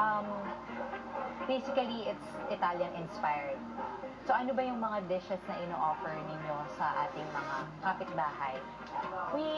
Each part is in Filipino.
Um, Basically, it's Italian-inspired. So, ano ba yung mga dishes na ino-offer ninyo sa ating mga kapitbahay?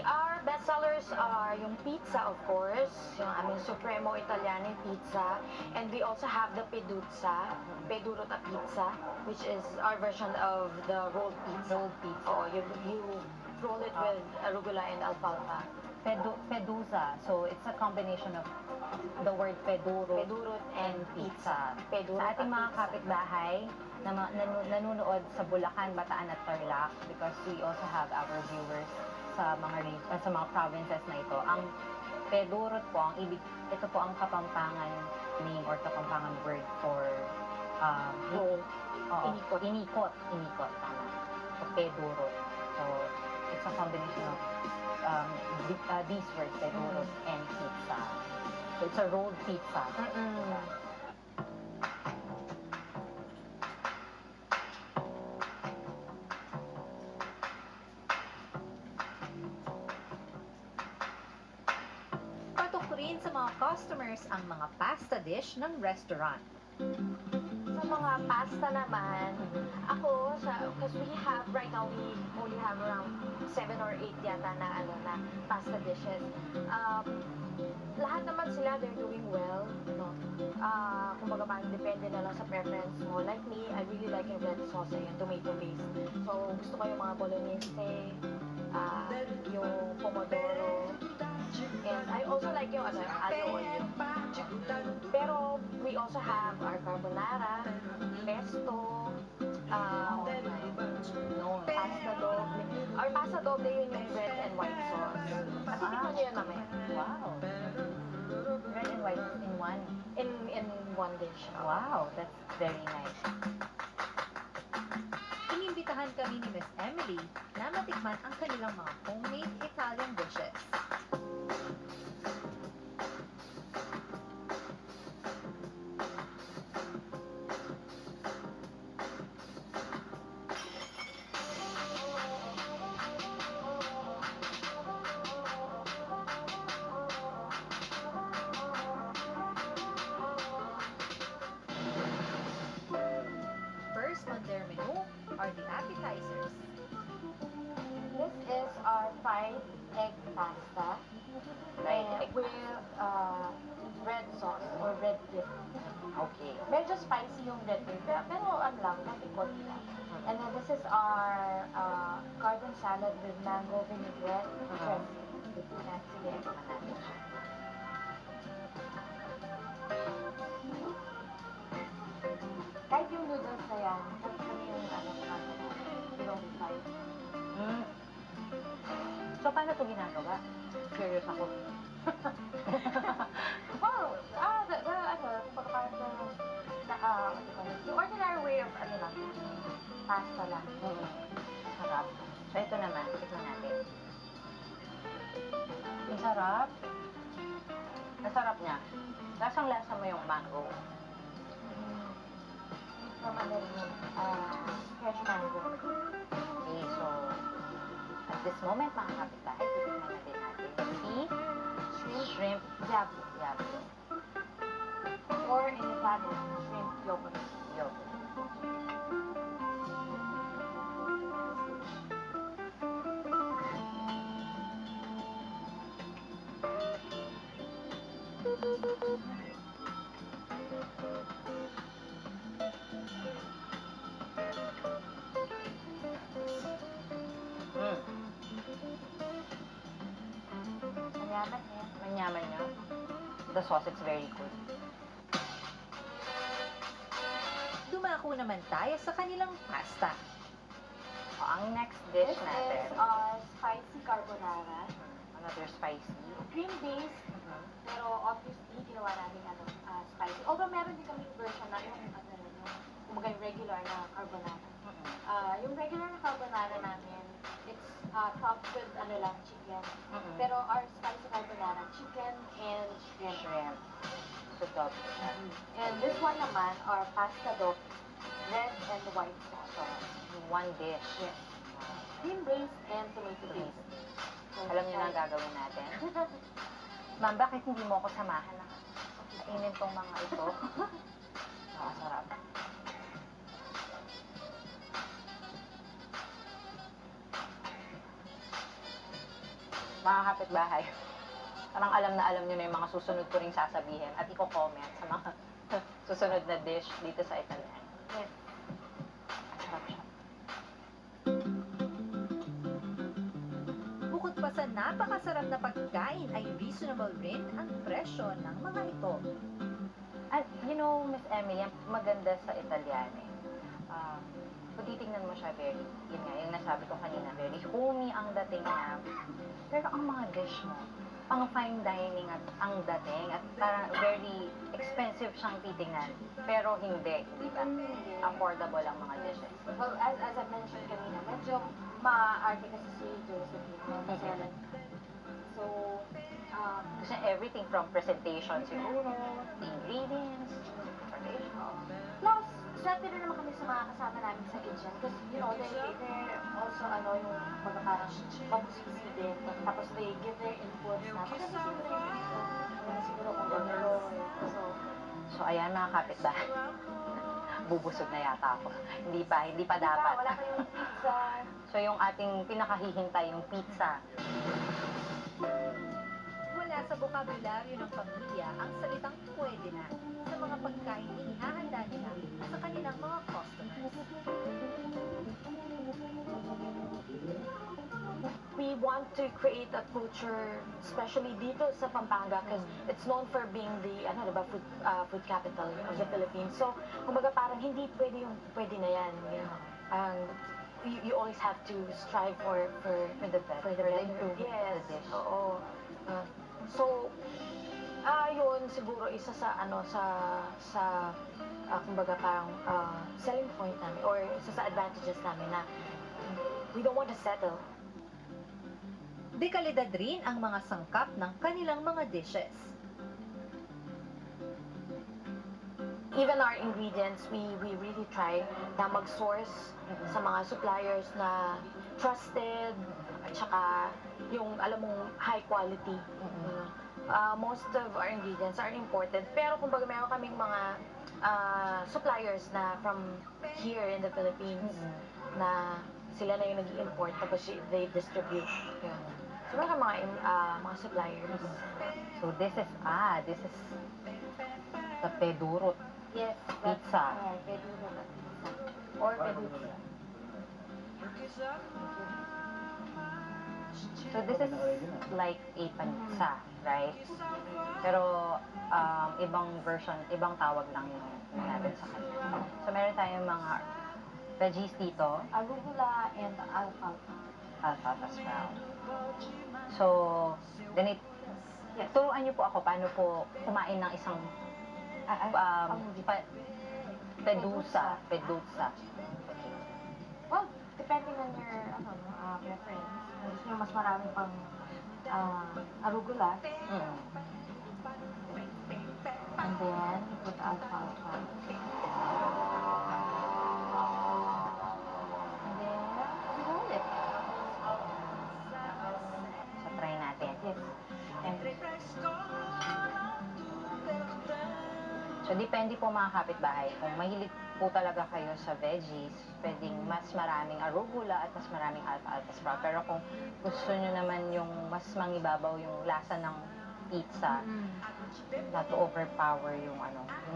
Our bestsellers are yung pizza, of course, yung aming Supremo Italiano pizza, and we also have the pedurota pizza, which is our version of the rolled pizza. Rolled pizza. Oh, you roll it with arugula and alfalfa. Pedusa. So, it's a combination of the word peduro Pedurot and pizza. Sa Pedurot ating mga pizza. kapitbahay na nanonood sa Bulacan, Bataan at Tarlac, because we also have our viewers sa mga provinces na ito. Ang pedurot po, ito po ang Kapampangan name or Kapampangan word for Roll. Inikot. Inikot, tama. So, pedurot. So, it's a combination of these words, pedurot and pizza. So, it's a rolled pizza. Patok rin sa mga customers ang mga pasta dish ng restaurant. Sa mga pasta naman, because right now, we only have around 7 or 8 yata na pasta dishes. Lahat naman sila, they're doing well, no? Kumbaga parang depende na lang sa preference mo. Like me, I really like yung red sauce and tomato based. So, gusto ko yung mga bolognese, yung pomodoro, and I also like yung aglio olio. Pero we also have our carbonara, pesto, pasta doble. Our pasta doble yun yung red and white sauce. Patitikman nyo yun mamaya. Wow. Red and white in one. In one dish. Wow, that's very nice. Inimbitahan kami ni Miss Emily na matikman ang kanilang mga homemade Italian dishes. First on their menu are the appetizers. This is our fried egg pasta. Fried egg with red sauce or red dip. Okay. Medyo spicy yung red dip, pero konti lang. And then this is our garden salad with mango vinaigrette. Yan, sige, tikman natin siya. Kahit yung noodles na yan, tapos yung long fried. So, paano ito ginagawa? Curious ako. The ordinary way of, pasta lang. Sarap. So, ito naman. Tikman natin. Ang sarap. Ang sarap niya. Lasang-lasa mo yung mango. Naman din yung fresh mango. Okay, so, at this moment, mga kapitbahay, titikman natin si shrimp Diablo. diablo. Or in Italian, shrimp yogurt. Manyaman niya. Manyaman niya. The sauce is very good. Dumako naman tayo sa kanilang pasta. O, ang next dish This natin. is our spicy carbonara. Another spicy. Cream-based, pero obviously, ginawa namin spicy. Although meron din kami version na yung kumbaga yung regular na carbonara. Yung regular na carbonara namin, it's topped with chicken. Pero our spicy carbonara, chicken and shrimp. So, double. And this one naman, our pasta dough, red and white sauce. One dish. Yes. Cream-based and tomato-based. Alam niyo na ang gagawin natin. Ma'am, bakit hindi mo ako samahan na? Kainin tong mga ito. Nakasarap. Mga kapitbahay, parang alam na alam nyo na yung mga susunod ko ring sasabihin at i-comment sa mga susunod na dish dito sa Italian. Yes. Sarap siya. Bukod pa sa napakasarap na pagkain ay reasonable rin ang presyo ng mga ito. At you know, Miss Emily, ang maganda sa Italian kung titingnan mo siya, very, yun nga, yung nasabi ko kanina, very homey ang dating niya. Pero ang mga dish mo, pang fine dining at ang dating at parang very expensive siyang titingnan. Pero hindi, di ba? Affordable ang mga dishes. Well, as I mentioned kanina, medyo ma-arte kasi si Josephine. Kasi, so, Kasi everything from presentation siguro, the ingredients, preparation. plus, swerte rin naman kami sa mga kasama namin sa kitchen. Because, you know, they're also, yung mga parang mabusisi din. Tapos they give their inputs na, maganda siguro yung ganito. Maganda siguro kung ganito. So ayan mga kapitbahay, bubusog na yata ako. Hindi pa dapat. Wala kayong pizza. So yung ating pinakahihintay, yung pizza. Wala sa bokabularyo ng pamilya ang salitang pwede na sa mga pagkain inihahanda nila sa kanilang mga customers. We want to create a culture, especially dito sa Pampanga, because it's known for being the food capital of the Philippines. So, kumbaga parang hindi pwede yung pwede na yan. You know? You always have to strive for The best, for the for the better. improvement Yes. of the dish. Oo. So, yun siguro isa sa kumbaga parang selling point namin or isa sa advantages namin na we don't want to settle. Dekalidad rin ang mga sangkap ng kanilang mga dishes. Even our ingredients, we really try na mag-source sa mga suppliers na trusted at saka yung alam mong high quality. Most of our ingredients are imported, pero kumbaga meron kaming mga suppliers na from here in the Philippines na sila na yung nag-import tapos they distribute. Yun. So meron mga suppliers. So this is the pedurot Yes. pizza. Peduro na pizza. Or peduzza. So this is like a panitsa, right? Pero ibang version, ibang tawag lang yung natin sa kanila. So meron tayong mga veggies dito, Arugula and alfalfa. alfalfa sprout. So, turuan niyo po ako paano po kumain ng isang pedusa. Well, depending on your preference. Kung gusto nyo mas marami pang arugula, and then you put alfalfa. And then, you roll it. So, try natin. Yes. And So, depende po mga kapitbahay. Kung mahilig po talaga kayo sa veggies, pwedeng mas maraming arugula at mas maraming alfalfa sprout. Pero kung gusto nyo naman yung mas mangibabaw yung lasa ng pizza, not to overpower yung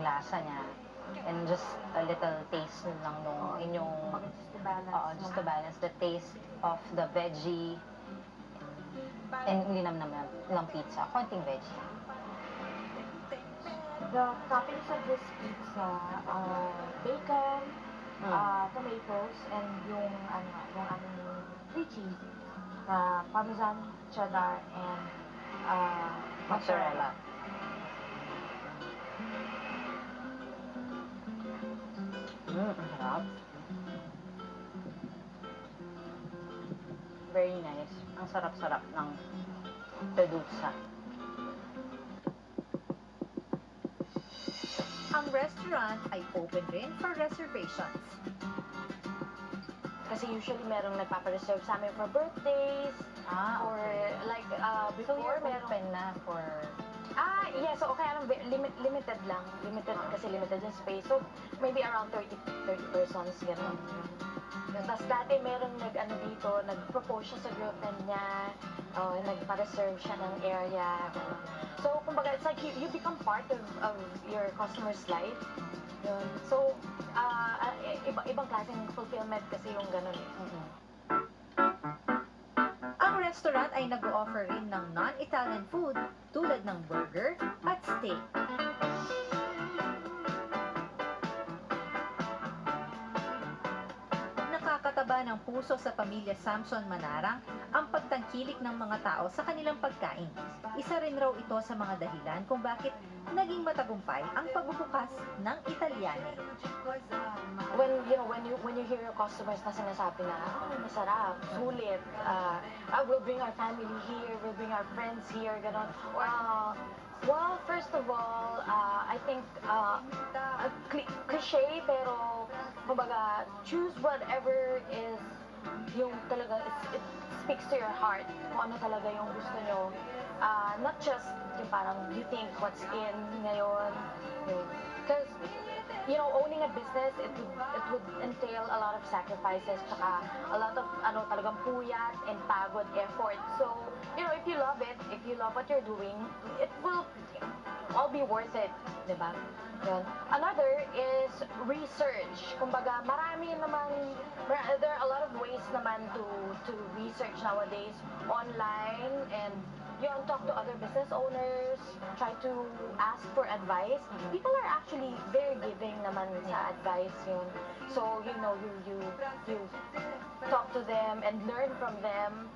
lasa niya, and just a little taste lang nung inyong, just to balance. just to balance the taste of the veggie and linam ng pizza, konting veggie. The toppings of this pizza are bacon, tomatoes, and yung aming three cheese, parmesan, cheddar, and Mozzarella. Ang sarap. Very nice. Ang sarap-sarap ng peduzza. Ang restaurant ay open rin for reservations. Kasi usually merong nagpapareserve sa amin for birthdays, or like So before you're merong open na for Yeah, so okay, limited lang. Limited kasi limited yung space. So, maybe around 30 persons, gano'n. Tapos dati merong nag-propose siya sa girlfriend niya, nagpa-reserve siya ng area. Ganun. So, kumbaga, it's like you become part of your customer's life. Yun. So, ibang klaseng fulfillment kasi yung gano'n eh. Ang restaurant ay nag-o-offer rin ng non-Italian food tulad ng burger at steak. Nakakataba ng puso sa pamilya Samson Manarang ang pagtangkilik ng mga tao sa kanilang pagkain. Isa rin raw ito sa mga dahilan kung bakit naging matagumpay ang pagbubukas ng Italyane. When you hear your customers na sinasabi na, masarap, sulit, we'll bring our family here, we'll bring our friends here, gano'n. Well, first of all, I think, cliche, pero, kumbaga, choose whatever is yung talaga, it speaks to your heart, kung ano talaga yung gusto nyo. Not just yung parang you think what's in ngayon. Because, owning a business, it would entail a lot of sacrifices, tsaka a lot of, talagang puyat and pagod effort. So, if you love it, if you love what you're doing, it will all be worth it, di ba? Yun. Another is research. Kumbaga, there are a lot of ways naman to research nowadays online, and talk to other business owners, try to ask for advice. People are actually very giving naman sa advice yun. So, you talk to them and learn from them.